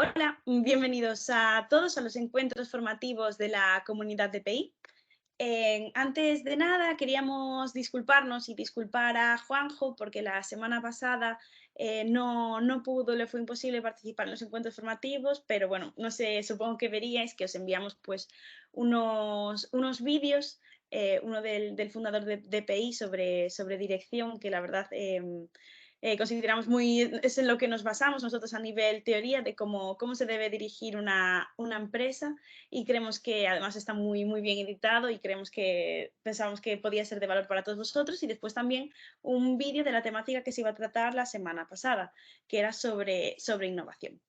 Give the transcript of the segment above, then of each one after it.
Hola, bienvenidos a todos a los encuentros formativos de la comunidad de PI. Antes de nada, queríamos disculparnos y disculpar a Juanjo porque la semana pasada no pudo, le fue imposible participar en los encuentros formativos, pero bueno, no sé, supongo que veríais que os enviamos pues unos vídeos, uno del fundador de PI sobre dirección, que la verdad consideramos es en lo que nos basamos nosotros a nivel teoría de cómo se debe dirigir una empresa, y creemos que además está muy bien editado y pensamos que podía ser de valor para todos vosotros. Y después también un vídeo de la temática que se iba a tratar la semana pasada, que era sobre innovación.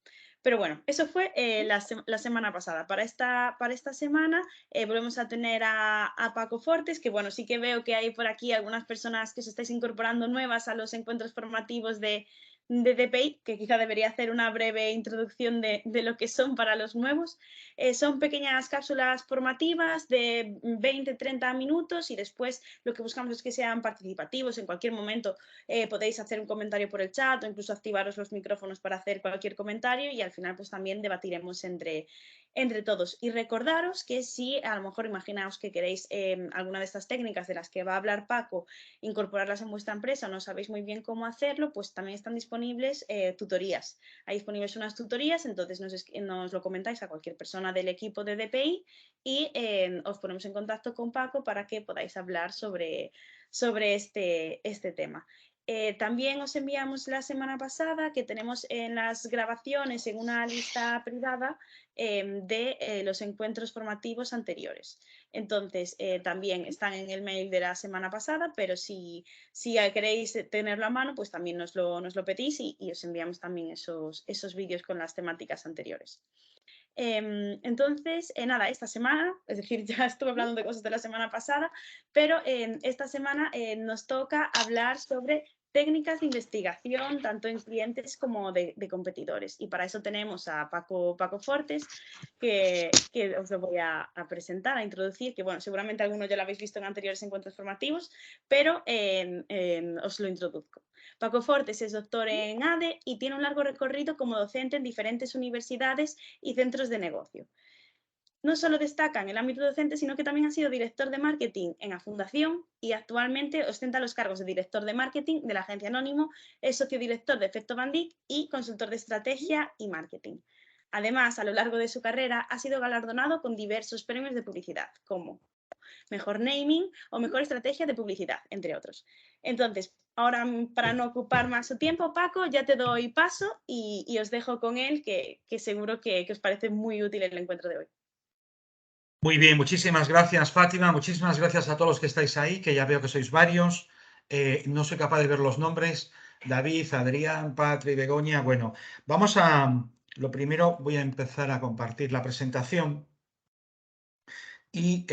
Pero bueno, eso fue la semana pasada. Para esta semana volvemos a tener a Paco Fortes, que bueno, sí que veo que hay por aquí algunas personas que os estáis incorporando nuevas a los encuentros formativos de DPI, que quizá debería hacer una breve introducción de lo que son para los nuevos. Son pequeñas cápsulas formativas de 20-30 minutos, y después lo que buscamos es que sean participativos. En cualquier momento podéis hacer un comentario por el chat o incluso activaros los micrófonos para hacer cualquier comentario, y al final pues también debatiremos entre todos. Y recordaros que si a lo mejor imaginaos que queréis alguna de estas técnicas de las que va a hablar Paco, incorporarlas en vuestra empresa o no sabéis muy bien cómo hacerlo, pues también están disponibles tutorías. Hay disponibles unas tutorías, entonces nos lo comentáis a cualquier persona del equipo de DPI y os ponemos en contacto con Paco para que podáis hablar sobre este tema. También os enviamos la semana pasada que tenemos en las grabaciones en una lista privada de los encuentros formativos anteriores. Entonces, también están en el mail de la semana pasada, pero si queréis tenerlo a mano, pues también nos lo pedís y os enviamos también esos vídeos con las temáticas anteriores. Entonces, nada, esta semana, es decir, ya estuve hablando de cosas de la semana pasada, pero esta semana nos toca hablar sobre técnicas de investigación, tanto en clientes como de competidores. Y para eso tenemos a Paco Fortes, que os lo voy a presentar, a introducir, que bueno, seguramente algunos ya lo habéis visto en anteriores encuentros formativos, pero os lo introduzco. Paco Fortes es doctor en ADE y tiene un largo recorrido como docente en diferentes universidades y centros de negocio. No solo destaca en el ámbito docente, sino que también ha sido director de marketing en la Fundación y actualmente ostenta los cargos de director de marketing de la agencia Anónimo, es socio director de Efecto Van Dijk y consultor de estrategia y marketing. Además, a lo largo de su carrera ha sido galardonado con diversos premios de publicidad, como mejor naming o mejor estrategia de publicidad, entre otros. Entonces, ahora, para no ocupar más su tiempo, Paco, ya te doy paso y os dejo con él, que seguro que os parece muy útil el encuentro de hoy. Muy bien, muchísimas gracias, Fátima. Muchísimas gracias a todos los que estáis ahí, que ya veo que sois varios. No soy capaz de ver los nombres. David, Adrián, Patri, Begoña. Bueno, lo primero voy a empezar a compartir la presentación y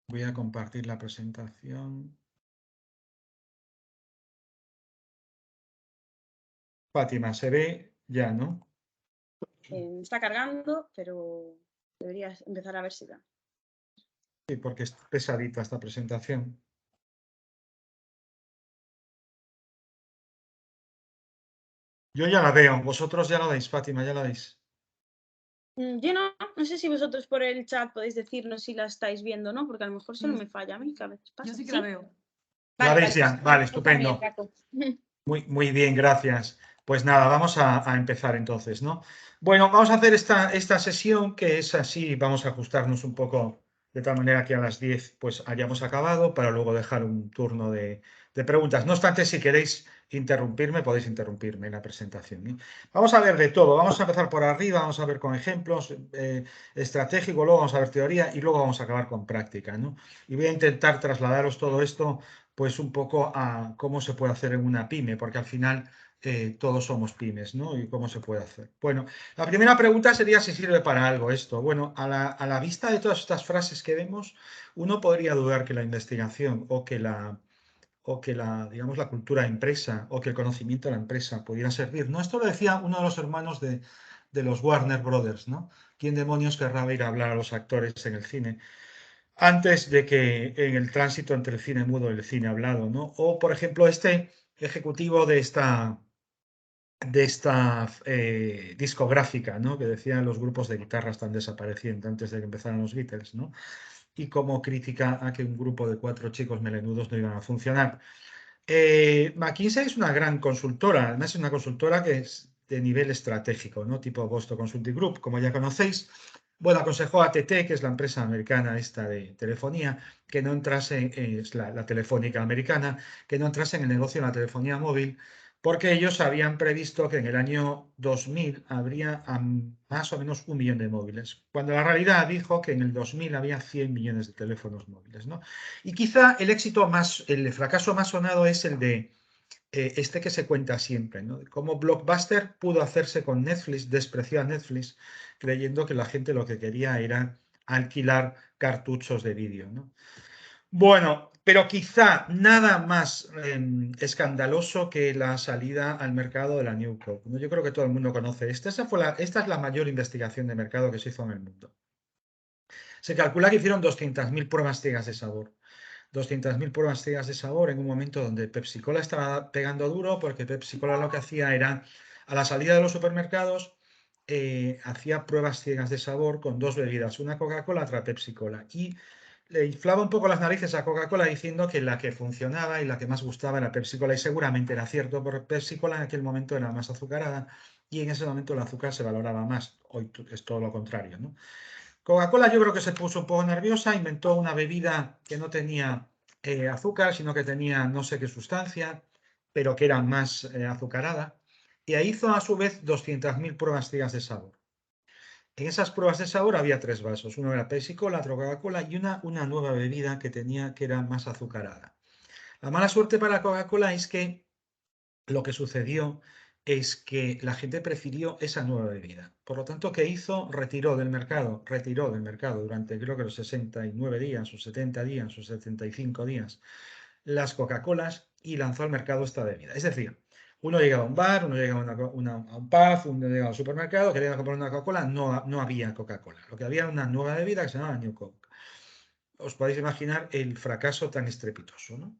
voy a compartir la presentación. Fátima, ¿se ve ya, no? Está cargando, pero deberías empezar a ver si da. Sí, porque es pesadita esta presentación. Yo ya la veo. Vosotros ya la veis, Fátima, ya la veis. Yo no sé si vosotros por el chat podéis decirnos si la estáis viendo, ¿no? Porque a lo mejor solo me falla a mí, que a veces pasa. Yo sí que la veo. ¿La veis ya? Pues, Vale, también, estupendo. Paco. Muy bien, gracias. Pues nada, vamos a empezar entonces, ¿no? Bueno, vamos a hacer esta sesión que es así, vamos a ajustarnos un poco de tal manera que a las 10 pues hayamos acabado para luego dejar un turno de preguntas. No obstante, si queréis interrumpirme, podéis interrumpirme en la presentación, ¿no? Vamos a ver de todo, vamos a empezar por arriba, vamos a ver con ejemplos estratégicos, luego vamos a ver teoría y luego vamos a acabar con práctica, ¿no? Y voy a intentar trasladaros todo esto pues un poco a cómo se puede hacer en una pyme, porque al final todos somos pymes, ¿no? Y cómo se puede hacer. Bueno, la primera pregunta sería si sirve para algo esto. Bueno, a la vista de todas estas frases que vemos, uno podría dudar que la investigación digamos, la cultura de empresa o que el conocimiento de la empresa pudiera servir, ¿no? Esto lo decía uno de los hermanos de los Warner Brothers, ¿no? ¿Quién demonios querrá ir a hablar a los actores en el cine antes de que en el tránsito entre el cine mudo y el cine hablado, ¿no? O, por ejemplo, este ejecutivo de esta esta discográfica, ¿no? Que decían los grupos de guitarra están desapareciendo antes de que empezaran los Beatles, ¿no? Y como crítica a que un grupo de 4 chicos melenudos no iban a funcionar. McKinsey es una gran consultora, además es una consultora que es de nivel estratégico, ¿no? Tipo Boston Consulting Group, como ya conocéis. Bueno, aconsejó a AT&T, que es la empresa americana esta de telefonía, que no entrase, es la telefónica americana, que no entrase en el negocio de la telefonía móvil, porque ellos habían previsto que en el año 2000 habría más o menos 1 millón de móviles, cuando la realidad dijo que en el 2000 había 100 millones de teléfonos móviles, ¿no? Y quizá el fracaso más sonado es el de este que se cuenta siempre, ¿no? Cómo Blockbuster pudo hacerse con Netflix, despreció a Netflix, creyendo que la gente lo que quería era alquilar cartuchos de vídeo, ¿no? Bueno, pero quizá nada más escandaloso que la salida al mercado de la New Coke, ¿no? Yo creo que todo el mundo conoce esta. Esta es la mayor investigación de mercado que se hizo en el mundo. Se calcula que hicieron 200.000 pruebas ciegas de sabor. 200.000 pruebas ciegas de sabor en un momento donde Pepsi Cola estaba pegando duro, porque Pepsi Cola lo que hacía era, a la salida de los supermercados, hacía pruebas ciegas de sabor con 2 bebidas, una Coca-Cola, otra Pepsi Cola. Y le inflaba un poco las narices a Coca-Cola diciendo que la que funcionaba y la que más gustaba era Pepsi Cola. Y seguramente era cierto, porque Pepsi Cola en aquel momento era más azucarada y en ese momento el azúcar se valoraba más. Hoy es todo lo contrario, ¿no? Coca-Cola yo creo que se puso un poco nerviosa, inventó una bebida que no tenía azúcar, sino que tenía no sé qué sustancia, pero que era más azucarada. Y ahí hizo a su vez 200.000 pruebas ciegas de sabor. En esas pruebas de sabor había 3 vasos. Uno era Pepsi Cola, otro Coca-Cola y una nueva bebida que era más azucarada. La mala suerte para Coca-Cola es que lo que sucedió es que la gente prefirió esa nueva bebida. Por lo tanto, ¿qué hizo? Retiró del mercado durante creo que los 69 días o 70 días o 75 días las Coca-Colas y lanzó al mercado esta bebida. Es decir, uno llega a un bar, uno llega a un pub, uno llega al supermercado, quería comprar una Coca-Cola, no había Coca-Cola. Lo que había era una nueva bebida que se llamaba New Coke. Os podéis imaginar el fracaso tan estrepitoso, ¿no?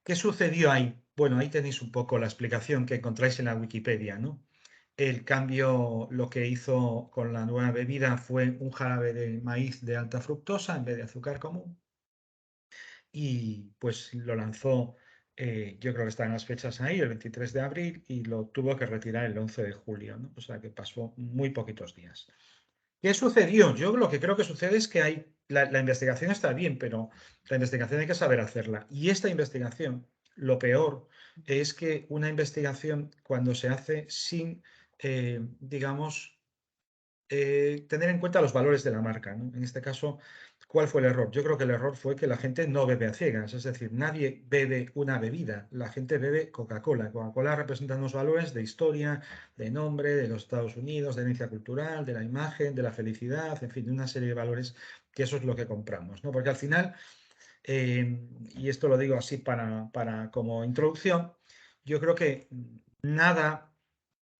¿Qué sucedió ahí? Bueno, ahí tenéis un poco la explicación que encontráis en la Wikipedia, ¿no? El cambio, lo que hizo con la nueva bebida fue un jarabe de maíz de alta fructosa en vez de azúcar común. Y pues lo lanzó, yo creo que están las fechas ahí, el 23 de abril, y lo tuvo que retirar el 11 de julio, ¿no? O sea que pasó muy poquitos días. ¿Qué sucedió? Yo lo que creo que sucede es que la investigación está bien, pero la investigación hay que saber hacerla. Y esta investigación, lo peor es que una investigación cuando se hace sin, digamos, tener en cuenta los valores de la marca, ¿no? En este caso, ¿cuál fue el error? Yo creo que el error fue que la gente no bebe a ciegas, es decir, nadie bebe una bebida, la gente bebe Coca-Cola. Coca-Cola representa unos valores de historia, de nombre, de los Estados Unidos, de herencia cultural, de la imagen, de la felicidad, en fin, de una serie de valores que eso es lo que compramos, ¿no? Porque al final, y esto lo digo así como introducción, yo creo que nada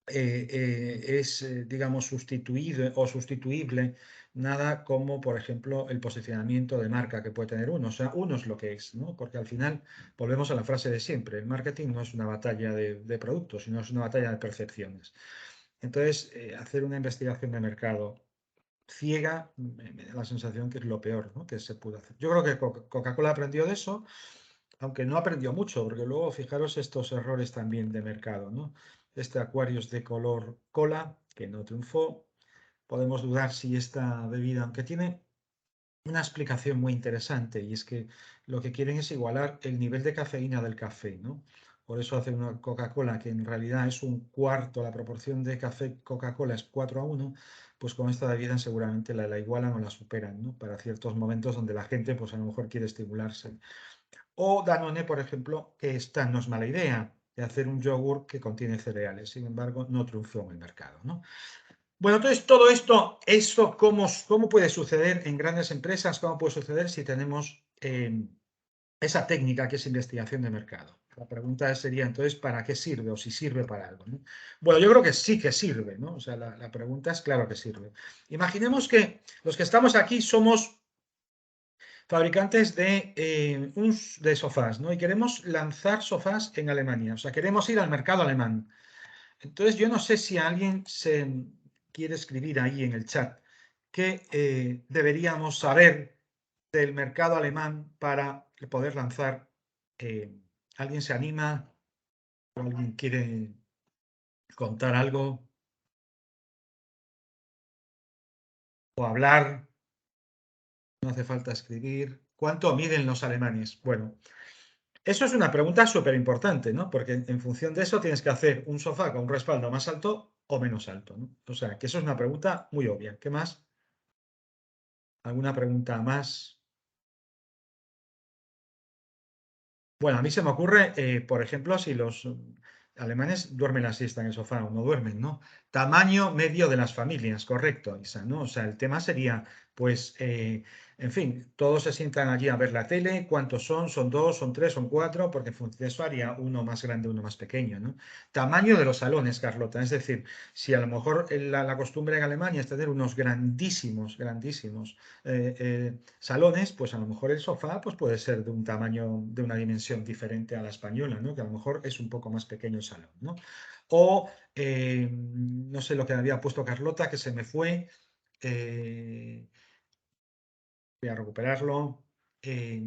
es, digamos, sustituido o sustituible, nada como, por ejemplo, el posicionamiento de marca que puede tener uno. O sea, uno es lo que es, ¿no? Porque al final volvemos a la frase de siempre, el marketing no es una batalla de productos, sino es una batalla de percepciones. Entonces, hacer una investigación de mercado ciega, me da la sensación que es lo peor, ¿no? Que se pudo hacer. Yo creo que Coca-Cola aprendió de eso, aunque no aprendió mucho, porque luego fijaros estos errores también de mercado, ¿no? Este Aquarius de color cola, que no triunfó. Podemos dudar si esta bebida, aunque tiene una explicación muy interesante, y es que lo que quieren es igualar el nivel de cafeína del café, ¿no? Por eso hace una Coca-Cola que en realidad es un cuarto, la proporción de café Coca-Cola es 4:1, pues con esta bebida seguramente la igualan o la superan, ¿no? Para ciertos momentos donde la gente, pues a lo mejor quiere estimularse. O Danone, por ejemplo, que esta no es mala idea, de hacer un yogur que contiene cereales. Sin embargo, no triunfó en el mercado, ¿no? Bueno, entonces todo esto ¿cómo puede suceder en grandes empresas? ¿Cómo puede suceder si tenemos esa técnica que es investigación de mercado? La pregunta sería entonces, ¿para qué sirve o si sirve para algo, ¿no? Bueno, yo creo que sí que sirve, ¿no? O sea, la pregunta es claro que sirve. Imaginemos que los que estamos aquí somos fabricantes de sofás, ¿no? Y queremos lanzar sofás en Alemania, o sea, queremos ir al mercado alemán. Entonces, yo no sé si alguien se quiere escribir ahí en el chat qué deberíamos saber del mercado alemán para poder lanzar. ¿Alguien se anima? ¿O alguien quiere contar algo? ¿O hablar? No hace falta escribir. ¿Cuánto miden los alemanes? Bueno, eso es una pregunta súper importante, ¿no? Porque en función de eso tienes que hacer un sofá con un respaldo más alto o menos alto, ¿no? O sea, que eso es una pregunta muy obvia. ¿Qué más? ¿Alguna pregunta más? Bueno, a mí se me ocurre, por ejemplo, si los alemanes duermen la siesta en el sofá o no duermen, ¿no? Tamaño medio de las familias, correcto, Isa, ¿no? O sea, el tema sería, pues, en fin, todos se sientan allí a ver la tele, ¿cuántos son? ¿Son dos, son tres, son cuatro? Porque en función de eso haría uno más grande, uno más pequeño, ¿no? Tamaño de los salones, Carlota, es decir, si a lo mejor la costumbre en Alemania es tener unos grandísimos salones, pues a lo mejor el sofá pues puede ser de un tamaño, de una dimensión diferente a la española, ¿no? Que a lo mejor es un poco más pequeño el salón, ¿no? O, no sé lo que había puesto Carlota, que se me fue. Voy a recuperarlo. Eh,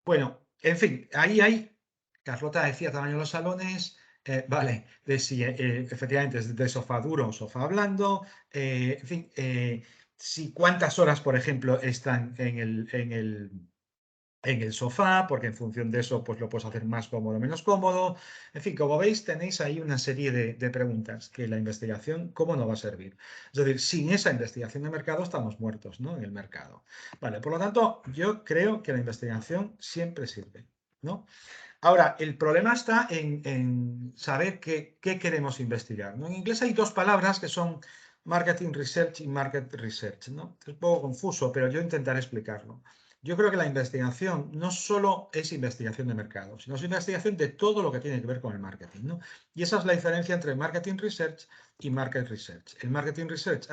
bueno, en fin, ahí hay, Carlota decía tamaño de los salones, vale, de si efectivamente es de sofá duro o sofá blando, en fin, si cuántas horas, por ejemplo, están en el sofá, porque en función de eso pues lo puedes hacer más cómodo o menos cómodo. En fin, como veis, tenéis ahí una serie de preguntas que la investigación, ¿cómo no va a servir? Es decir, sin esa investigación de mercado estamos muertos, ¿no? En el mercado. Vale, por lo tanto, yo creo que la investigación siempre sirve, ¿no? Ahora, el problema está en saber qué queremos investigar, ¿no? En inglés hay dos palabras que son marketing research y market research, ¿no? Es un poco confuso, pero yo intentaré explicarlo. Yo creo que la investigación no solo es investigación de mercado, sino es investigación de todo lo que tiene que ver con el marketing, ¿no? Y esa es la diferencia entre marketing research y market research. El marketing research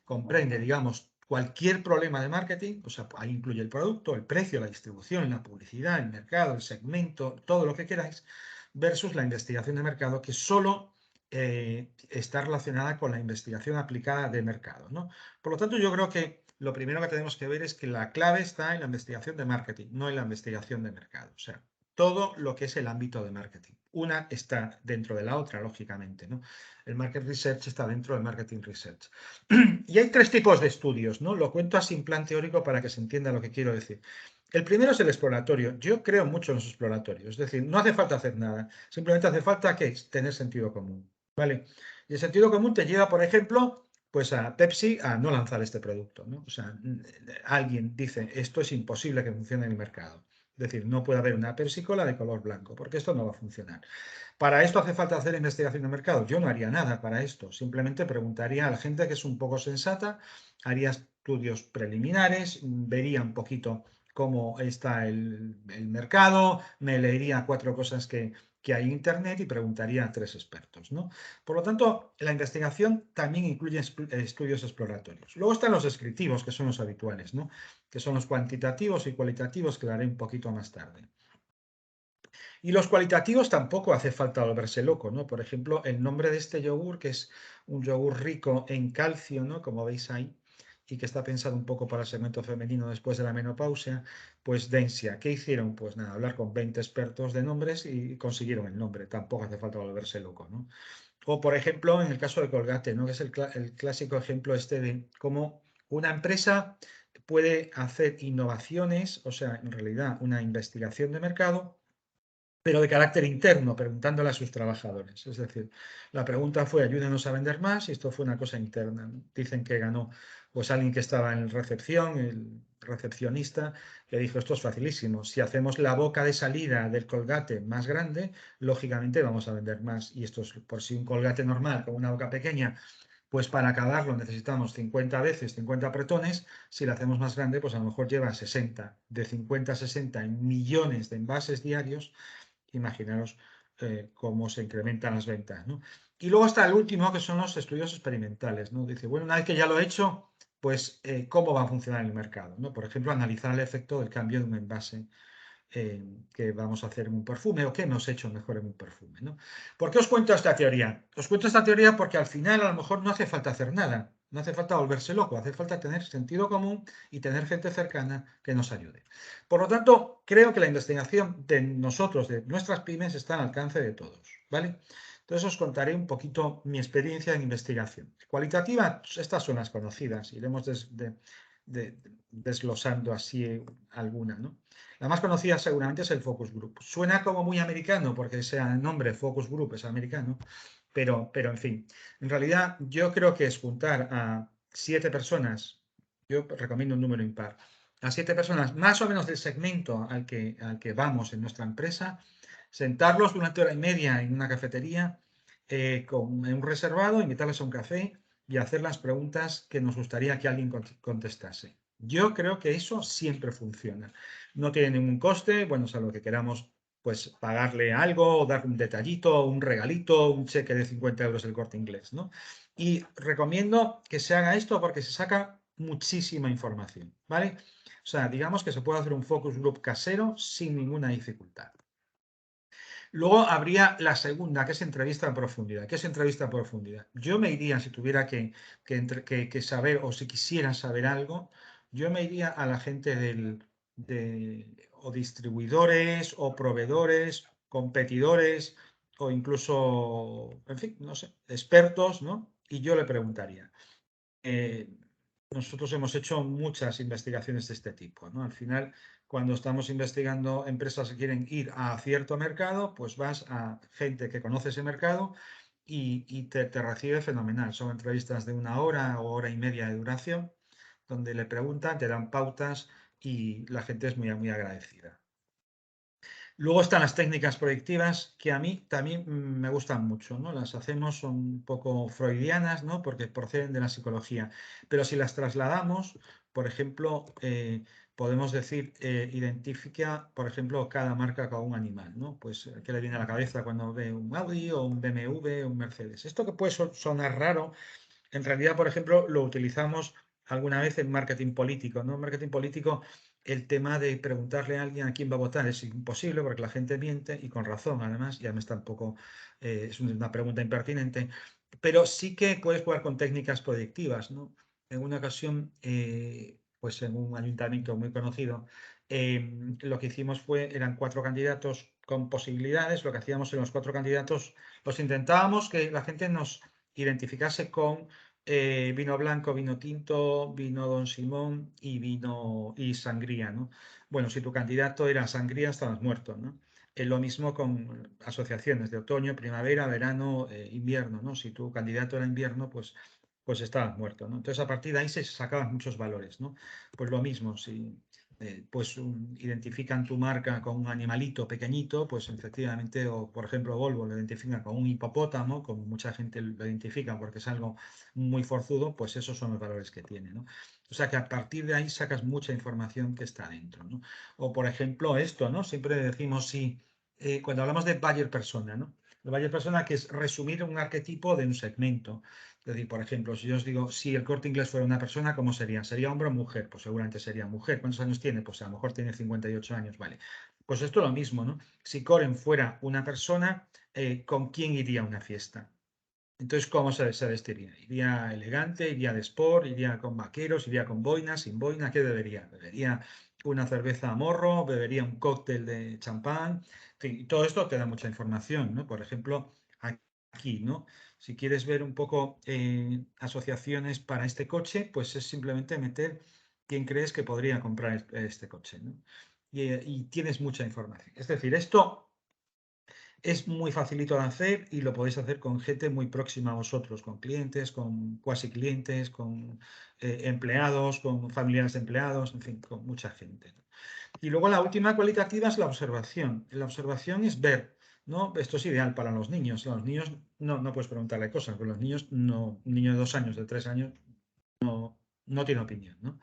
comprende, digamos, cualquier problema de marketing, o sea, ahí incluye el producto, el precio, la distribución, la publicidad, el mercado, el segmento, todo lo que queráis, versus la investigación de mercado que solo está relacionada con la investigación aplicada de mercado, ¿no? Por lo tanto, yo creo que lo primero que tenemos que ver es que la clave está en la investigación de marketing, no en la investigación de mercado. O sea, todo lo que es el ámbito de marketing. Una está dentro de la otra, lógicamente, ¿no? El market research está dentro del marketing research. Y hay tres tipos de estudios, ¿no? Lo cuento así en plan teórico para que se entienda lo que quiero decir. El primero es el exploratorio. Yo creo mucho en los exploratorios. Es decir, no hace falta hacer nada. Simplemente hace falta tener sentido común. ¿Vale? Y el sentido común te lleva, por ejemplo, pues a Pepsi a no lanzar este producto, ¿no? O sea, alguien dice, esto es imposible que funcione en el mercado. Es decir, no puede haber una Pepsi Cola de color blanco, porque esto no va a funcionar. ¿Para esto hace falta hacer investigación de mercado? Yo no haría nada para esto. Simplemente preguntaría a la gente que es un poco sensata, haría estudios preliminares, vería un poquito cómo está el mercado, me leería cuatro cosas que hay en Internet y preguntaría a tres expertos, ¿no? Por lo tanto, la investigación también incluye estudios exploratorios. Luego están los descriptivos, que son los habituales, ¿no? Que son los cuantitativos y cualitativos, que lo haré un poquito más tarde. Y los cualitativos tampoco hace falta volverse loco, ¿no? Por ejemplo, el nombre de este yogur, que es un yogur rico en calcio, ¿no? Como veis ahí, y que está pensado un poco para el segmento femenino después de la menopausia, pues Densia. ¿Qué hicieron? Pues nada, hablar con 20 expertos de nombres y consiguieron el nombre. Tampoco hace falta volverse loco, ¿no? O, por ejemplo, en el caso de Colgate, ¿no? Que es el clásico ejemplo este de cómo una empresa puede hacer innovaciones, o sea, en realidad una investigación de mercado, pero de carácter interno, preguntándole a sus trabajadores. Es decir, la pregunta fue, ayúdenos a vender más, y esto fue una cosa interna. Dicen que ganó pues alguien que estaba en recepción, el recepcionista, que dijo, esto es facilísimo, si hacemos la boca de salida del Colgate más grande, lógicamente vamos a vender más. Y esto es por si un Colgate normal con una boca pequeña, pues para acabarlo necesitamos 50 veces, 50 apretones. Si lo hacemos más grande, pues a lo mejor lleva 60. De 50 a 60 en millones de envases diarios, imaginaros cómo se incrementan las ventas, ¿no? Y luego está el último, que son los estudios experimentales, ¿no? Dice, bueno, una vez que ya lo he hecho, pues cómo va a funcionar el mercado, ¿no? Por ejemplo, analizar el efecto del cambio de un envase que vamos a hacer en un perfume o que hemos hecho mejor en un perfume, ¿no? ¿Por qué os cuento esta teoría? Os cuento esta teoría porque al final a lo mejor no hace falta hacer nada, no hace falta volverse loco, hace falta tener sentido común y tener gente cercana que nos ayude. Por lo tanto, creo que la investigación de nosotros, de nuestras pymes, está al alcance de todos, ¿vale? Entonces os contaré un poquito mi experiencia en investigación. Cualitativa, estas son las conocidas, iremos desglosando así alguna, ¿no? La más conocida seguramente es el Focus Group. Suena como muy americano porque sea el nombre Focus Group es americano, pero en fin, en realidad yo creo que es juntar a 7 personas, yo recomiendo un número impar, a 7 personas más o menos del segmento al que vamos en nuestra empresa, sentarlos durante 1 hora y media en una cafetería en un reservado, invitarles a un café y hacer las preguntas que nos gustaría que alguien contestase. Yo creo que eso siempre funciona. No tiene ningún coste, bueno, salvo que queramos pues pagarle algo, o dar un detallito, un regalito, un cheque de 50 euros del Corte Inglés, ¿no? Y recomiendo que se haga esto porque se saca muchísima información, ¿vale? O sea, digamos que se puede hacer un focus group casero sin ninguna dificultad. Luego habría la segunda, que es entrevista en profundidad. ¿Qué es entrevista en profundidad? Yo me iría, si tuviera que saber o si quisiera saber algo, yo me iría a la gente o distribuidores o proveedores, competidores o incluso, en fin, no sé, expertos, ¿no? Y yo le preguntaría. eh, Nosotros hemos hecho muchas investigaciones de este tipo, ¿no? Al final, cuando estamos investigando empresas que quieren ir a cierto mercado, pues vas a gente que conoce ese mercado y te recibe fenomenal. Son entrevistas de 1 hora o 1 hora y media de duración, donde le preguntan, te dan pautas y la gente es muy, muy agradecida. Luego están las técnicas proyectivas que a mí también me gustan mucho, ¿no? Las hacemos, son un poco freudianas, ¿no? Porque proceden de la psicología. Pero si las trasladamos, por ejemplo, podemos decir, identifica, por ejemplo, cada marca con un animal, ¿no? Pues, ¿qué le viene a la cabeza cuando ve un Audi o un BMW o un Mercedes? Esto que puede sonar raro, en realidad, por ejemplo, lo utilizamos alguna vez en marketing político, ¿no? En marketing político, el tema de preguntarle a alguien a quién va a votar es imposible porque la gente miente y con razón, además, ya me está un poco, es una pregunta impertinente, pero sí que puedes jugar con técnicas proyectivas, ¿no? En una ocasión, pues en un ayuntamiento muy conocido, lo que hicimos eran 4 candidatos con posibilidades, lo que hacíamos en los 4 candidatos, los intentábamos que la gente nos identificarse con vino blanco, vino tinto, vino Don Simón y vino y sangría, ¿no? Bueno, si tu candidato era sangría, estabas muerto, ¿no? Lo mismo con asociaciones de otoño, primavera, verano, invierno, ¿no? Si tu candidato era invierno, pues estabas muerto, ¿no? Entonces, a partir de ahí se sacaban muchos valores, ¿no? Pues lo mismo, si pues identifican tu marca con un animalito pequeñito, pues efectivamente, o por ejemplo Volvo lo identifica con un hipopótamo, como mucha gente lo identifica porque es algo muy forzudo, pues esos son los valores que tiene, ¿no? O sea que a partir de ahí sacas mucha información que está dentro, ¿no? O por ejemplo esto, ¿no? Siempre decimos si, cuando hablamos de buyer persona, ¿no? El buyer persona que es resumir un arquetipo de un segmento. Es decir, por ejemplo, si yo os digo, si el Corte Inglés fuera una persona, ¿cómo sería? ¿Sería hombre o mujer? Pues seguramente sería mujer. ¿Cuántos años tiene? Pues a lo mejor tiene 58 años, vale. Pues esto es lo mismo, ¿no? Si Coren fuera una persona, ¿con quién iría a una fiesta? Entonces, ¿cómo se vestiría? ¿Iría elegante? ¿Iría de sport? ¿Iría con vaqueros? ¿Iría con boina? ¿Sin boina? ¿Qué bebería? ¿Bebería una cerveza a morro? ¿Bebería un cóctel de champán? En fin, todo esto te da mucha información, ¿no? Por ejemplo, aquí, ¿no? Si quieres ver un poco asociaciones para este coche, pues es simplemente meter quién crees que podría comprar este coche, ¿no? Y tienes mucha información. Es decir, esto es muy facilito de hacer y lo podéis hacer con gente muy próxima a vosotros, con clientes, con cuasi clientes, con empleados, con familiares de empleados, en fin, con mucha gente, ¿no? Y luego la última cualitativa es la observación. La observación es ver, ¿no? Esto es ideal para los niños. A los niños no puedes preguntarle cosas, porque los niños no, un niño de 2 años, de 3 años, no tiene opinión, ¿no?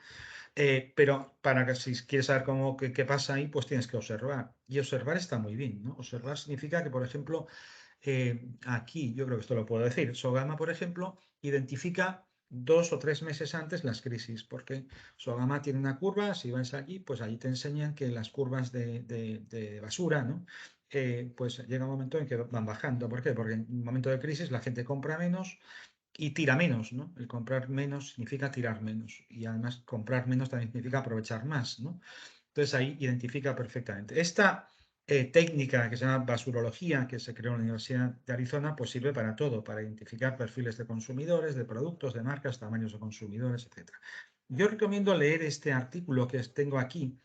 Pero para que si quieres saber qué pasa ahí, pues tienes que observar. Y observar está muy bien, ¿no? Observar significa que, por ejemplo, aquí, yo creo que esto lo puedo decir, Sogama, por ejemplo, identifica 2 o 3 meses antes las crisis, porque Sogama tiene una curva, si vais allí, pues allí te enseñan que las curvas de basura, ¿no? Pues llega un momento en que van bajando. ¿Por qué? Porque en un momento de crisis la gente compra menos y tira menos, ¿no? El comprar menos significa tirar menos y además comprar menos también significa aprovechar más, ¿no? Entonces ahí identifica perfectamente. Esta técnica que se llama basurología, que se creó en la Universidad de Arizona, pues sirve para todo, para identificar perfiles de consumidores, de productos, de marcas, tamaños de consumidores, etc. Yo recomiendo leer este artículo que tengo aquí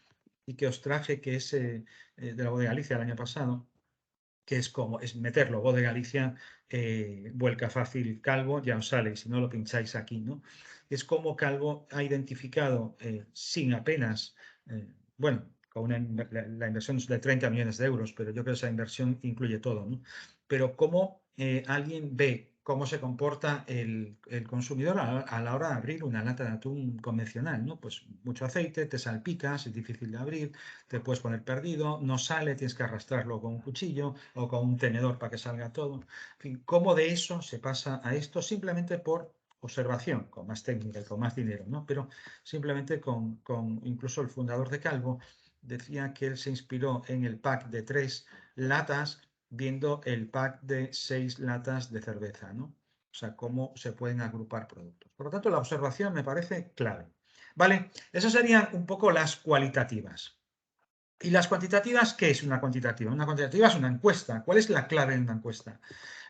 y que os traje, que es de la Bodega Galicia el año pasado, que es como es meterlo, Bodega Galicia, vuelca fácil Calvo, ya os sale, si no lo pincháis aquí, ¿no? Es como Calvo ha identificado sin apenas, bueno, con la inversión es de 30 millones de euros, pero yo creo que esa inversión incluye todo, ¿no? Pero cómo alguien ve cómo se comporta el consumidor a la hora de abrir una lata de atún convencional, ¿no? Pues mucho aceite, te salpicas, es difícil de abrir, te puedes poner perdido, no sale, tienes que arrastrarlo con un cuchillo o con un tenedor para que salga todo. En fin, cómo de eso se pasa a esto simplemente por observación, con más técnica y con más dinero, ¿no? Pero simplemente con incluso el fundador de Calvo decía que él se inspiró en el pack de 3 latas viendo el pack de 6 latas de cerveza, ¿no? O sea, cómo se pueden agrupar productos. Por lo tanto, la observación me parece clave. Vale, esas serían un poco las cualitativas. ¿Y las cuantitativas? ¿Qué es una cuantitativa? Una cuantitativa es una encuesta. ¿Cuál es la clave de una encuesta?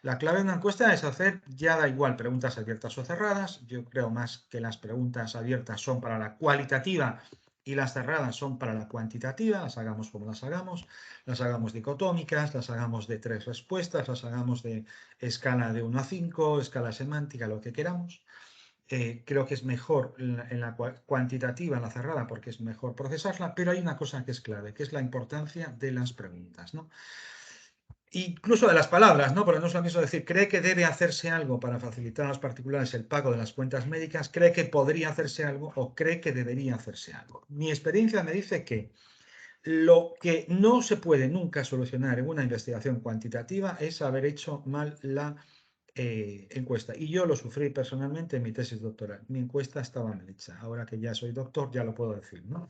La clave de una encuesta es hacer, ya da igual, preguntas abiertas o cerradas. Yo creo más que las preguntas abiertas son para la cualitativa y las cerradas son para la cuantitativa. Las hagamos como las hagamos dicotómicas, las hagamos de 3 respuestas, las hagamos de escala de 1 a 5, escala semántica, lo que queramos. Creo que es mejor en la cuantitativa, en la cerrada, porque es mejor procesarla, pero hay una cosa que es clave, que es la importancia de las preguntas, ¿no? Incluso de las palabras, ¿no? Porque no es lo mismo decir, cree que debe hacerse algo para facilitar a los particulares el pago de las cuentas médicas, cree que podría hacerse algo o cree que debería hacerse algo. Mi experiencia me dice que lo que no se puede nunca solucionar en una investigación cuantitativa es haber hecho mal la encuesta. Y yo lo sufrí personalmente en mi tesis doctoral. Mi encuesta estaba mal hecha. Ahora que ya soy doctor, ya lo puedo decir, ¿no?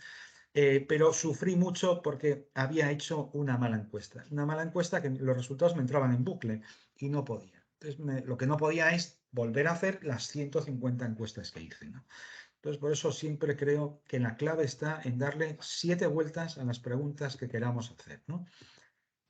Pero sufrí mucho porque había hecho una mala encuesta. Una mala encuesta que los resultados me entraban en bucle y no podía. Entonces, lo que no podía es volver a hacer las 150 encuestas que hice, ¿no? Entonces, por eso siempre creo que la clave está en darle 7 vueltas a las preguntas que queramos hacer, ¿no?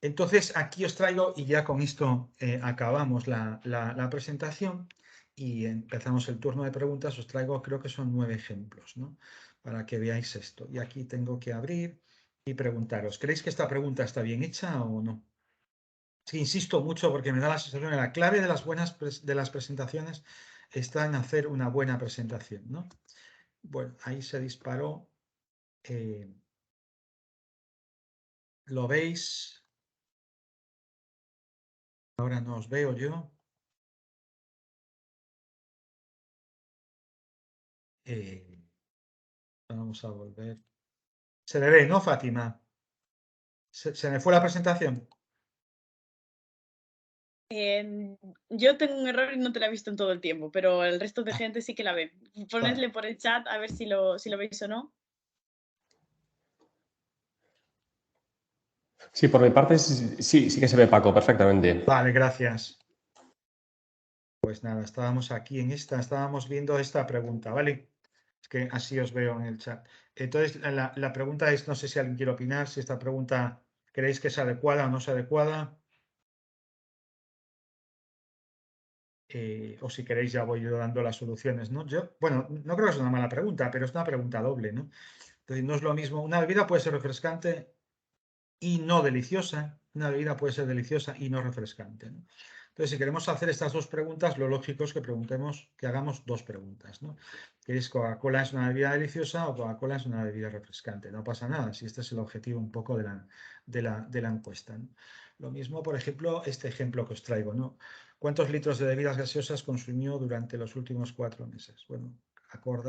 Entonces, aquí os traigo, y ya con esto acabamos la presentación y empezamos el turno de preguntas, os traigo, creo que son 9 ejemplos, ¿no? Para que veáis esto. Y aquí tengo que abrir y preguntaros, ¿creéis que esta pregunta está bien hecha o no? Sí, insisto mucho porque me da la sensación que la clave de las buenas de las presentaciones está en hacer una buena presentación, ¿no? Bueno, ahí se disparó. ¿Lo veis? Ahora no os veo yo. Eh, Vamos a volver. Se me ve, ¿no, Fátima? ¿Se me fue la presentación? Yo tengo un error y no te la he visto en todo el tiempo, pero el resto de gente sí que la ve. Vale, Ponedle por el chat a ver si lo veis o no. Sí, por mi parte sí que se ve, Paco, perfectamente. vale, gracias. Pues nada, estábamos aquí en estábamos viendo esta pregunta, ¿vale? Es que así os veo en el chat. Entonces, la pregunta es, no sé si alguien quiere opinar, si esta pregunta creéis que es adecuada o no es adecuada. O si queréis ya voy yo dando las soluciones, ¿no? Bueno, no creo que sea una mala pregunta, pero es una pregunta doble, ¿no? Entonces, no es lo mismo, una bebida puede ser refrescante y no deliciosa, una bebida puede ser deliciosa y no refrescante, ¿no? Entonces, si queremos hacer estas dos preguntas, lo lógico es que preguntemos, que hagamos dos preguntas, ¿no? Que es ¿Coca-Cola es una bebida deliciosa o Coca-Cola es una bebida refrescante? No pasa nada, si este es el objetivo un poco de la encuesta, ¿no? Lo mismo, por ejemplo, este ejemplo que os traigo, ¿no? ¿Cuántos litros de bebidas gaseosas consumió durante los últimos 4 meses? Bueno,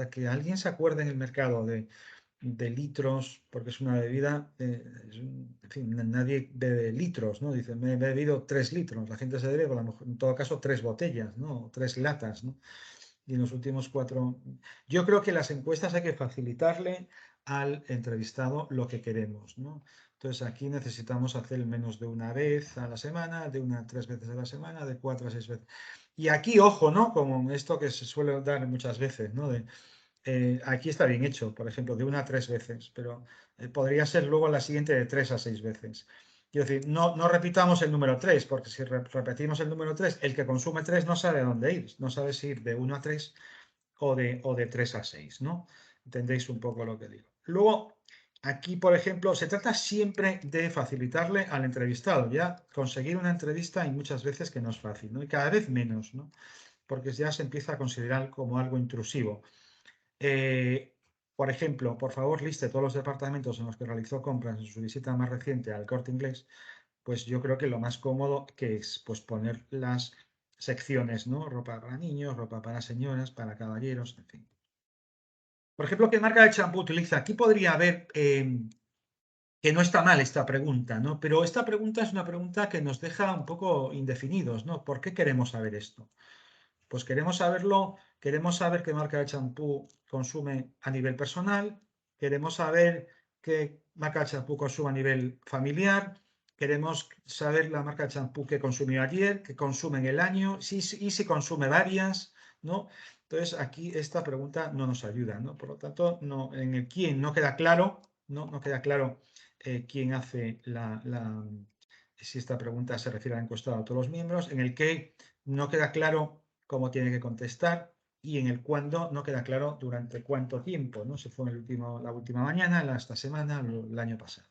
que alguien se acuerde en el mercado de litros, porque es una bebida, en fin, nadie bebe litros, ¿no? Dice, me he bebido 3 litros, la gente se bebe, en todo caso, 3 botellas, ¿no? 3 latas, ¿no? y en los últimos 4... Yo creo que las encuestas hay que facilitarle al entrevistado lo que queremos, ¿no? Entonces aquí necesitamos hacer menos de una vez a la semana, de 1 a 3 veces a la semana, de 4 a 6 veces. Y aquí, ojo, ¿no? Como esto que se suele dar muchas veces, ¿no? Aquí está bien hecho, por ejemplo, de 1 a 3 veces, pero podría ser luego la siguiente de 3 a 6 veces. Quiero decir, no repitamos el número 3, porque si repetimos el número 3, el que consume 3 no sabe a dónde ir, no sabe si ir de 1 a 3 o de 3 a 6, ¿no? Entendéis un poco lo que digo. Luego, aquí, por ejemplo, se trata siempre de facilitarle al entrevistado. Ya conseguir una entrevista hay muchas veces que no es fácil, ¿no? Y cada vez menos, ¿no? Porque ya se empieza a considerar como algo intrusivo. Por ejemplo, por favor, liste todos los departamentos en los que realizó compras en su visita más reciente al Corte Inglés. Pues yo creo que lo más cómodo que es pues poner las secciones, ¿no? Ropa para niños, ropa para señoras, para caballeros, en fin. Por ejemplo, ¿qué marca de champú utiliza? Aquí podría haber, que no está mal esta pregunta, ¿no? Pero esta pregunta es una pregunta que nos deja un poco indefinidos, ¿no? ¿Por qué queremos saber esto? Pues queremos saberlo, queremos saber qué marca de champú consume a nivel personal, queremos saber qué marca de champú consume a nivel familiar, queremos saber la marca de champú que consumió ayer, que consume en el año, y si consume varias, ¿no? Entonces aquí esta pregunta no nos ayuda, ¿no? Por lo tanto, no, en el quién no queda claro, no queda claro quién hace si esta pregunta se refiere al encuestado a todos los miembros, en el qué no queda claro cómo tiene que contestar y en el cuándo no queda claro durante cuánto tiempo, ¿no? Si fue la última mañana, esta semana, el año pasado.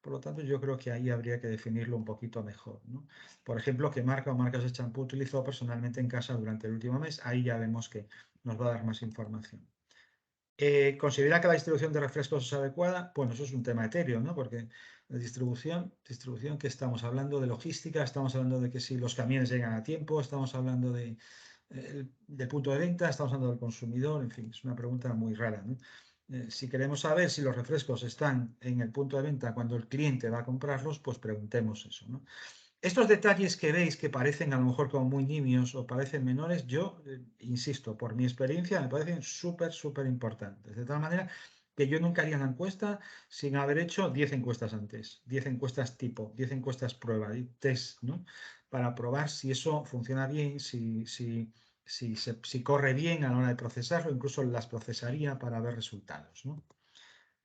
Por lo tanto, yo creo que ahí habría que definirlo un poquito mejor, ¿no? Por ejemplo, qué marca o marcas de champú utilizó personalmente en casa durante el último mes. Ahí ya vemos que nos va a dar más información. ¿Considera que la distribución de refrescos es adecuada? Bueno, eso es un tema etéreo, ¿no? Porque la distribución que estamos hablando de logística, estamos hablando de que si los camiones llegan a tiempo, estamos hablando del punto de venta, estamos hablando del consumidor, en fin, es una pregunta muy rara, ¿no? Si queremos saber si los refrescos están en el punto de venta cuando el cliente va a comprarlos, pues preguntemos eso, ¿no? Estos detalles que veis que parecen a lo mejor como muy nimios o parecen menores, yo insisto, por mi experiencia, me parecen súper importantes. De tal manera que yo nunca haría una encuesta sin haber hecho 10 encuestas antes, 10 encuestas tipo, 10 encuestas prueba, test, ¿no? Para probar si eso funciona bien, si corre bien a la hora de procesarlo, incluso las procesaría para ver resultados, ¿no?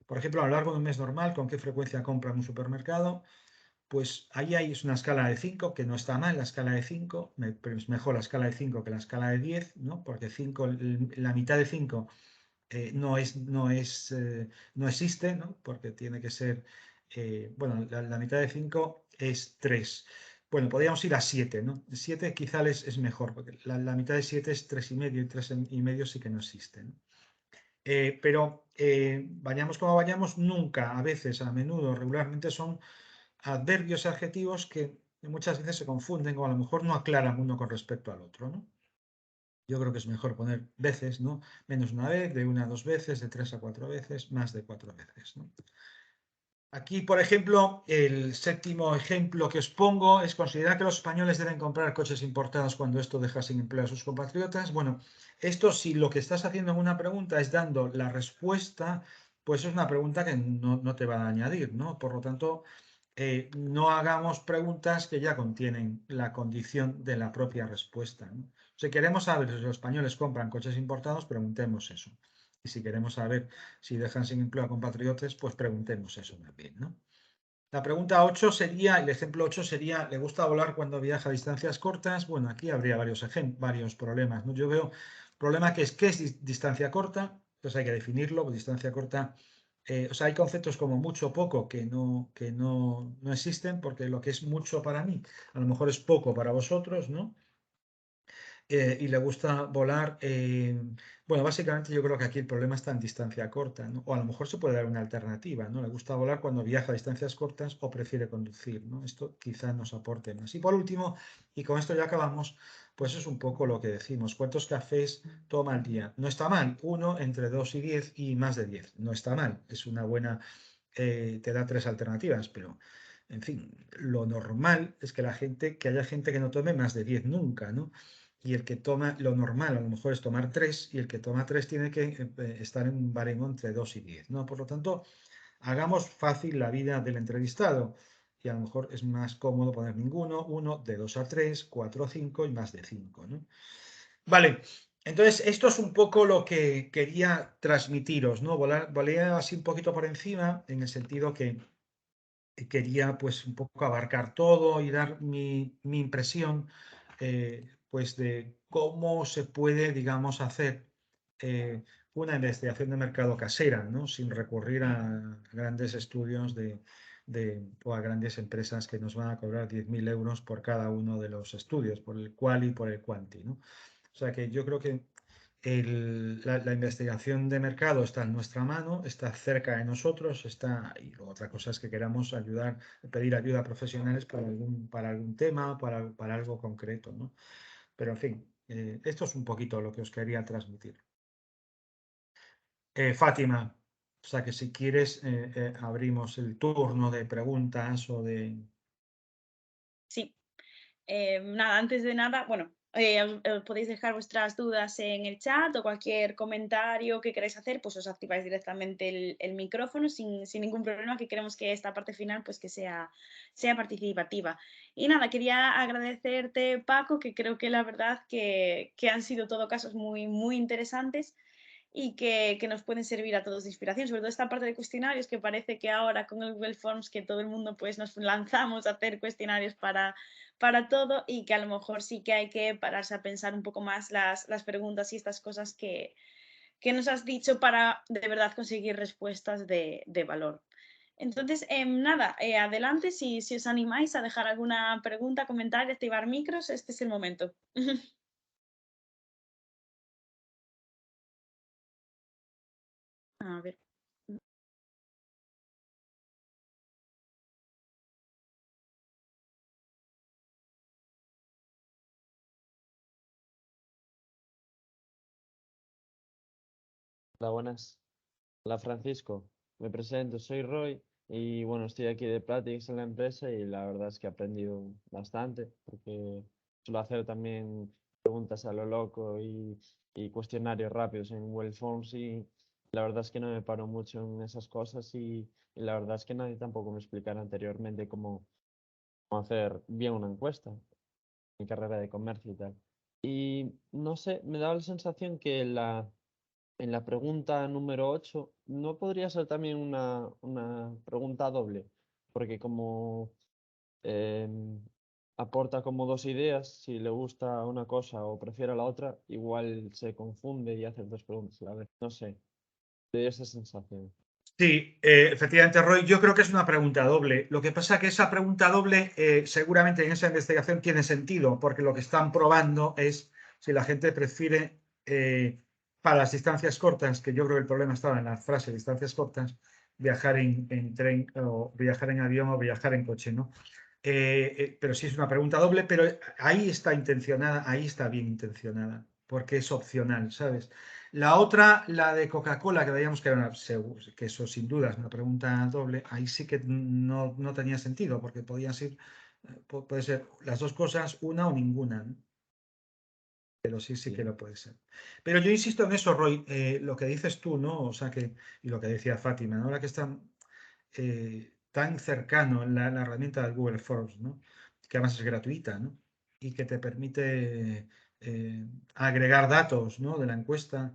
Por ejemplo, a lo largo de un mes normal, ¿con qué frecuencia compra en un supermercado? Pues ahí hay una escala de 5, que no está mal la escala de 5, pero es mejor la escala de 5 que la escala de 10, ¿no? Porque 5, la mitad de 5 no existe, ¿no? Porque tiene que ser, bueno, la mitad de 5 es 3. Bueno, podríamos ir a 7, ¿no? 7 quizá es mejor, porque la mitad de 7 es 3,5 y 3,5 sí que no existen. Pero vayamos como vayamos, nunca, a veces, a menudo, regularmente son adverbios y adjetivos que muchas veces se confunden o a lo mejor no aclaran uno con respecto al otro, ¿no? Yo creo que es mejor poner veces, ¿no? Menos una vez, de 1 a 2 veces, de 3 a 4 veces, más de 4 veces, ¿no? Aquí, por ejemplo, el séptimo ejemplo que os pongo es considerar que los españoles deben comprar coches importados cuando esto deja sin empleo a sus compatriotas. Bueno, esto si lo que estás haciendo en una pregunta es dando la respuesta, pues es una pregunta que no te va a añadir, ¿no? Por lo tanto, no hagamos preguntas que ya contienen la condición de la propia respuesta, ¿no? Si queremos saber si los españoles compran coches importados, preguntemos eso. Y si queremos saber si dejan sin empleo a compatriotas, pues preguntemos eso también, ¿no? La pregunta 8 sería, el ejemplo 8 sería, ¿le gusta volar cuando viaja a distancias cortas? Bueno, aquí habría varios problemas, ¿no? Yo veo problema que es, ¿qué es distancia corta? Entonces hay que definirlo, pues distancia corta. O sea, hay conceptos como mucho o poco que no existen, porque lo que es mucho para mí, a lo mejor es poco para vosotros, ¿no? Y le gusta volar. Bueno, básicamente yo creo que aquí el problema está en distancia corta, ¿no? O a lo mejor se puede dar una alternativa, ¿no? Le gusta volar cuando viaja a distancias cortas o prefiere conducir, ¿no? Esto quizás nos aporte más. Y por último, y con esto ya acabamos, pues es un poco lo que decimos. ¿Cuántos cafés toma al día? No está mal, 1 entre 2 y 10 y más de 10. No está mal, es una buena, te da 3 alternativas, pero... En fin, lo normal es que haya gente que no tome más de 10 nunca, ¿no? y el que toma, lo normal a lo mejor es tomar 3, y el que toma 3 tiene que estar en un baremo entre 2 y 10, ¿no? Por lo tanto, hagamos fácil la vida del entrevistado, y a lo mejor es más cómodo poner ninguno, 1, de 2 a 3, 4 a 5 y más de 5, ¿no? Vale, entonces esto es un poco lo que quería transmitiros, ¿no? Volé así un poquito por encima, en el sentido que quería pues un poco abarcar todo y dar mi impresión pues de cómo se puede, digamos, hacer una investigación de mercado casera, ¿no? Sin recurrir a grandes estudios o a grandes empresas que nos van a cobrar 10.000 euros por cada uno de los estudios, por el quali y por el quanti, ¿no? O sea que yo creo que la investigación de mercado está en nuestra mano, está cerca de nosotros, y luego otra cosa es que queramos pedir ayuda a profesionales para algún tema, para algo concreto, ¿no? Pero en fin, esto es un poquito lo que os quería transmitir. Fátima, o sea que si quieres abrimos el turno de preguntas o de... Sí. Nada, antes de nada, bueno, podéis dejar vuestras dudas en el chat o cualquier comentario que queráis hacer, pues os activáis directamente el micrófono sin ningún problema, que queremos que esta parte final pues que sea participativa. Y nada, quería agradecerte, Paco, que creo que la verdad que han sido todo casos muy, muy interesantes y que nos pueden servir a todos de inspiración, sobre todo esta parte de cuestionarios, que parece que ahora con el Google Forms que todo el mundo pues nos lanzamos a hacer cuestionarios para todo, y que a lo mejor sí que hay que pararse a pensar un poco más las preguntas y estas cosas que nos has dicho para de verdad conseguir respuestas de valor. Entonces, nada, adelante, si os animáis a dejar alguna pregunta, comentario, activar micros, este es el momento. A ver. Hola, buenas. Hola, Francisco. Me presento, soy Roy y bueno, estoy aquí de prácticas en la empresa y la verdad es que he aprendido bastante porque suelo hacer también preguntas a lo loco y cuestionarios rápidos en Google Forms y la verdad es que no me paro mucho en esas cosas y la verdad es que nadie tampoco me explicara anteriormente cómo hacer bien una encuesta en mi carrera de comercio y tal. Y no sé, me daba la sensación que en la pregunta número 8, ¿no podría ser también una pregunta doble? Porque como em, aporta como dos ideas, si le gusta una cosa o prefiere la otra, igual se confunde y hace dos preguntas a la vez. No sé, te dio esa sensación. Sí, efectivamente, Roy, yo creo que es una pregunta doble. Lo que pasa es que esa pregunta doble seguramente en esa investigación tiene sentido, porque lo que están probando es si la gente prefiere para las distancias cortas, que yo creo que el problema estaba en la frase distancias cortas, viajar en tren o viajar en avión o viajar en coche, ¿no? Pero sí es una pregunta doble, pero ahí está intencionada, ahí está bien intencionada, porque es opcional, ¿sabes? La otra, la de Coca-Cola, que veíamos que era que eso sin duda es una pregunta doble, ahí sí que no tenía sentido, porque podían ser, puede ser las dos cosas, una o ninguna, ¿no? Pero sí que lo puede ser. Pero yo insisto en eso, Roy, lo que dices tú, ¿no? O sea que, y lo que decía Fátima, ahora que están tan cercano la herramienta del Google Forms, ¿no? Que además es gratuita, ¿no? Y que te permite agregar datos, ¿no? De la encuesta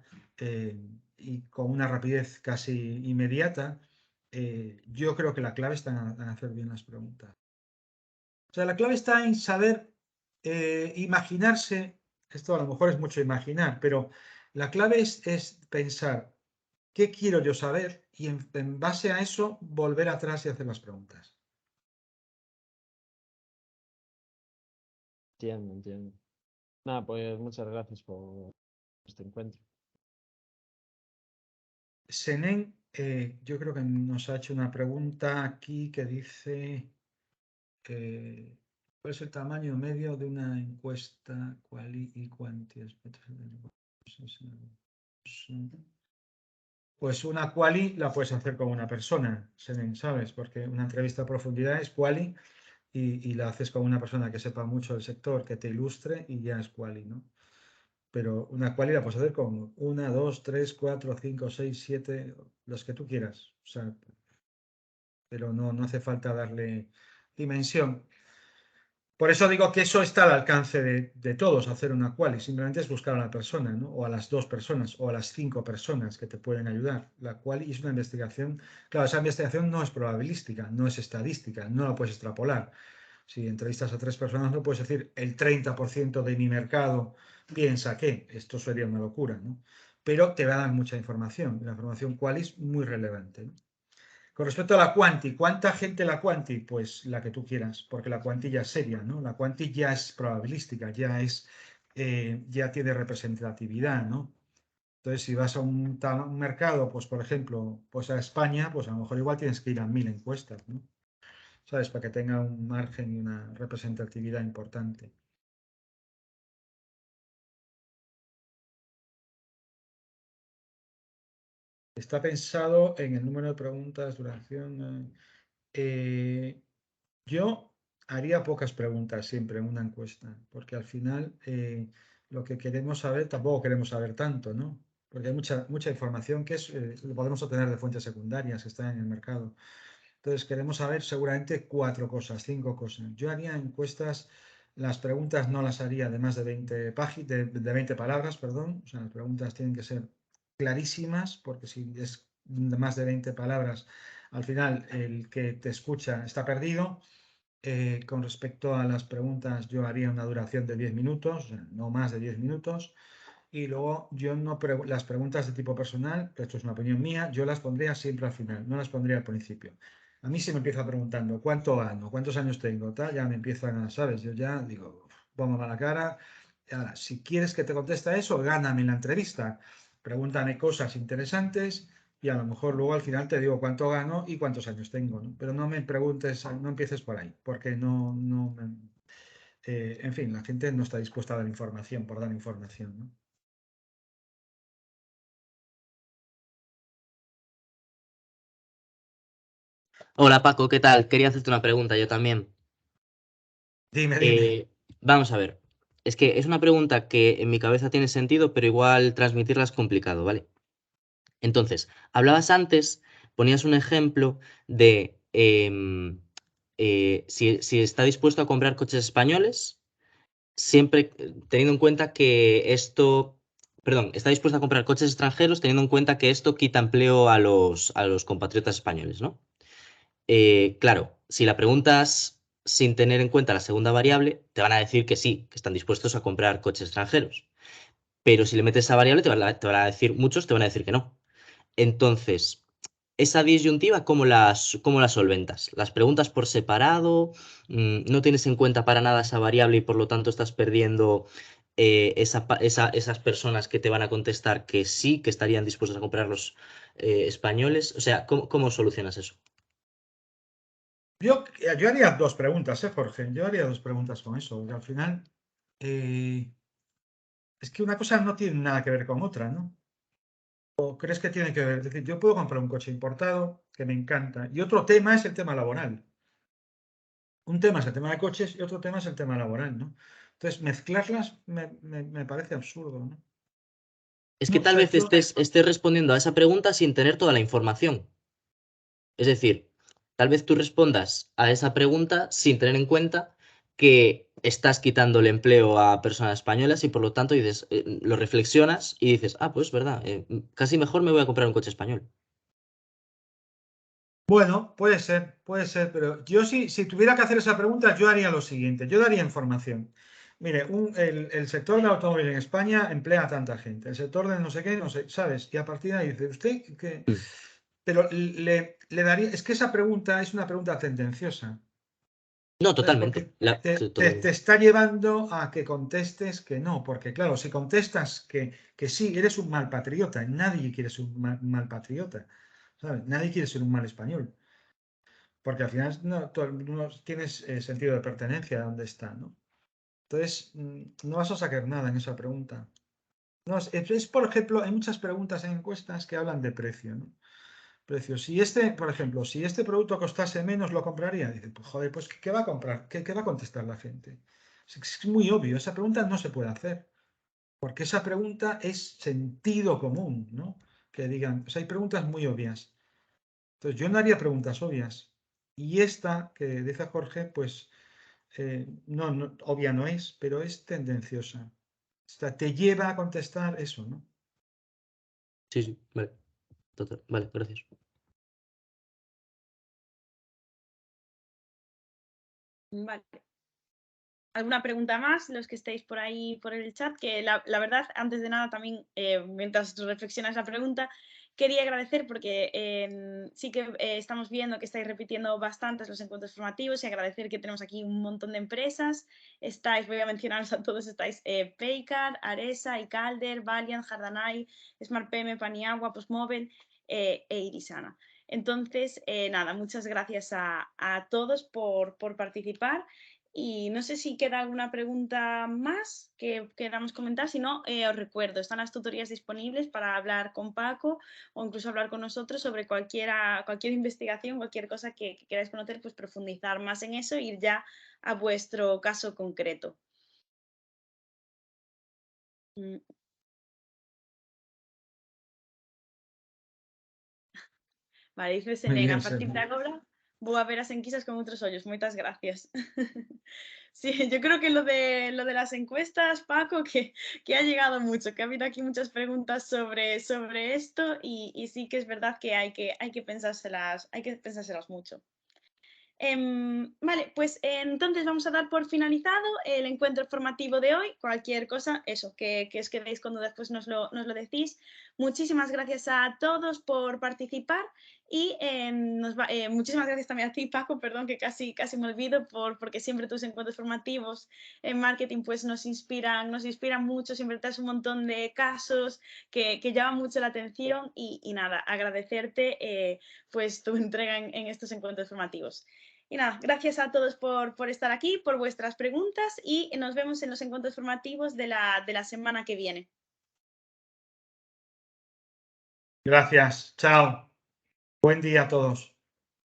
y con una rapidez casi inmediata. Yo creo que la clave está en hacer bien las preguntas. O sea, la clave está en saber imaginarse, esto a lo mejor es mucho imaginar, pero la clave es pensar qué quiero yo saber y en base a eso volver atrás y hacer las preguntas. Entiendo, entiendo. Nada, pues muchas gracias por este encuentro. Senen, yo creo que nos ha hecho una pregunta aquí que dice ¿cuál es el tamaño medio de una encuesta quali y quanti? Pues una quali la puedes hacer con una persona, Senen, ¿sabes? Porque una entrevista a profundidad es quali y la haces con una persona que sepa mucho del sector, que te ilustre y ya es quali, ¿no? Pero una quali la puedes hacer con 1, 2, 3, 4, 5, 6, 7, los que tú quieras. O sea, pero no hace falta darle dimensión. Por eso digo que eso está al alcance de todos, hacer una quali. Simplemente es buscar a la persona, ¿no? O a las 2 personas, o a las 5 personas que te pueden ayudar. La quali es una investigación. Claro, esa investigación no es probabilística, no es estadística, no la puedes extrapolar. Si entrevistas a 3 personas, no puedes decir el 30% de mi mercado piensa que. Esto sería una locura, ¿no? Pero te va a dar mucha información. La información quali es muy relevante, ¿no? Con respecto a la quanti, ¿cuánta gente la quanti? Pues la que tú quieras, porque la quanti ya es seria, ¿no? La quanti ya es probabilística, ya tiene representatividad, ¿no? Entonces, si vas a un mercado, pues por ejemplo, pues a España, pues a lo mejor igual tienes que ir a 1000 encuestas, ¿no? ¿Sabes? Para que tenga un margen y una representatividad importante. Está pensado en el número de preguntas, duración. Yo haría pocas preguntas siempre en una encuesta, porque al final lo que queremos saber, tampoco queremos saber tanto, ¿no? Porque hay mucha información que lo podemos obtener de fuentes secundarias que están en el mercado. Entonces queremos saber seguramente 4 cosas, 5 cosas. Yo haría encuestas, las preguntas no las haría de más de 20 de 20 palabras, perdón. O sea, las preguntas tienen que ser clarísimas, porque si es de más de 20 palabras, al final el que te escucha está perdido. Con respecto a las preguntas, yo haría una duración de 10 minutos, no más de 10 minutos. Y luego yo no las preguntas de tipo personal, esto es una opinión mía, yo las pondría siempre al final, no las pondría al principio. A mí se me empieza preguntando cuánto gano, cuántos años tengo, tal, ya me empiezan a, ¿sabes? Yo ya digo, pongo a la cara. Ahora, si quieres que te conteste a eso, gáname la entrevista. Pregúntame cosas interesantes y a lo mejor luego al final te digo cuánto gano y cuántos años tengo, ¿no? Pero no me preguntes, no empieces por ahí, porque en fin, la gente no está dispuesta a dar información por dar información, ¿no? Hola Paco, ¿qué tal? Quería hacerte una pregunta, yo también. Dime. Vamos a ver. Es que es una pregunta que en mi cabeza tiene sentido, pero igual transmitirla es complicado, ¿vale? Entonces, hablabas antes, ponías un ejemplo de si está dispuesto a comprar coches españoles, siempre teniendo en cuenta que esto, perdón, está dispuesto a comprar coches extranjeros teniendo en cuenta que esto quita empleo a los compatriotas españoles, ¿no? Claro, si la preguntas sin tener en cuenta la segunda variable, te van a decir que sí, que están dispuestos a comprar coches extranjeros. Pero si le metes esa variable, te van a decir, muchos te van a decir que no. Entonces, esa disyuntiva, cómo la solventas? ¿Las preguntas por separado? ¿No tienes en cuenta para nada esa variable y por lo tanto estás perdiendo esas personas que te van a contestar que sí, que estarían dispuestos a comprar los españoles? O sea, ¿cómo solucionas eso? Yo haría 2 preguntas, Jorge. Yo haría 2 preguntas con eso. Porque al final, es que una cosa no tiene nada que ver con otra, ¿no? ¿O crees que tiene que ver? Es decir, yo puedo comprar un coche importado que me encanta. Y otro tema es el tema laboral. Un tema es el tema de coches y otro tema es el tema laboral, ¿no? Entonces, mezclarlas me parece absurdo, ¿no? Es que No, o tal sea, vez estés respondiendo a esa pregunta sin tener toda la información. Es decir, tal vez tú respondas a esa pregunta sin tener en cuenta que estás quitando el empleo a personas españolas y por lo tanto dices, lo reflexionas y dices, ah, pues verdad, casi mejor me voy a comprar un coche español. Bueno, puede ser, pero yo si tuviera que hacer esa pregunta, yo haría lo siguiente, yo daría información. Mire, el sector del automóvil en España emplea a tanta gente, el sector de no sé qué, no sé, ¿sabes? Y a partir de ahí dice, ¿usted qué? Mm. Pero le daría, es que esa pregunta es una pregunta tendenciosa, No, ¿sabes? totalmente. Porque te Totalmente. está llevando a que contestes que no, porque claro, si contestas que sí, eres un mal patriota, nadie quiere ser un mal patriota, ¿sabes? Nadie quiere ser un mal español. Porque al final no tienes sentido de pertenencia a donde está, ¿no? Entonces, no vas a sacar nada en esa pregunta. No, por ejemplo, hay muchas preguntas en encuestas que hablan de precio, ¿no? Precio. Si por ejemplo, si este producto costase menos, ¿lo compraría? Dice, pues joder, pues ¿qué va a comprar? ¿Qué va a contestar la gente? Es muy obvio, esa pregunta no se puede hacer. Porque esa pregunta es sentido común, ¿no? Que digan, hay preguntas muy obvias. Entonces, yo no haría preguntas obvias. Y esta que dice Jorge, pues, no, obvia no es, pero es tendenciosa. Te lleva a contestar eso, ¿no? Sí, vale. Total, vale, gracias. Vale. ¿Alguna pregunta más? Los que estéis por ahí por el chat, que la verdad, antes de nada también, mientras reflexionas la pregunta, quería agradecer porque sí que estamos viendo que estáis repitiendo bastantes los encuentros formativos y agradecer que tenemos aquí un montón de empresas. Voy a mencionaros a todos, estáis Paycard, Aresa, iCalder, Valiant, Jardanay, SmartPM, Paniagua, Postmobile e Irisana. Entonces, nada, muchas gracias a todos por participar. Y no sé si queda alguna pregunta más que queramos comentar. Si no, os recuerdo, están las tutorías disponibles para hablar con Paco o incluso hablar con nosotros sobre cualquier investigación, cualquier cosa que queráis conocer, pues profundizar más en eso e ir ya a vuestro caso concreto. Vale, dice Selena, a partir de agora vou a ver as enquisas con outros ollos. Moitas gracias. Sí, yo creo que lo de las encuestas, Paco, que ha llegado mucho, que ha habido aquí muchas preguntas sobre esto y sí que es verdad que hay que pensárselas mucho. Vale, pues entonces vamos a dar por finalizado el encuentro formativo de hoy. Cualquier cosa, eso, que os quedéis cuando después nos lo decís. Muchísimas gracias a todos por participar y muchísimas gracias también a ti, Paco, perdón que casi me olvido, porque siempre tus encuentros formativos en marketing pues nos inspiran mucho, siempre traes un montón de casos que llaman mucho la atención y nada, agradecerte pues tu entrega en estos encuentros formativos. Y nada, gracias a todos por estar aquí, por vuestras preguntas y nos vemos en los encuentros formativos de la semana que viene. Gracias, chao. Buen día a todos.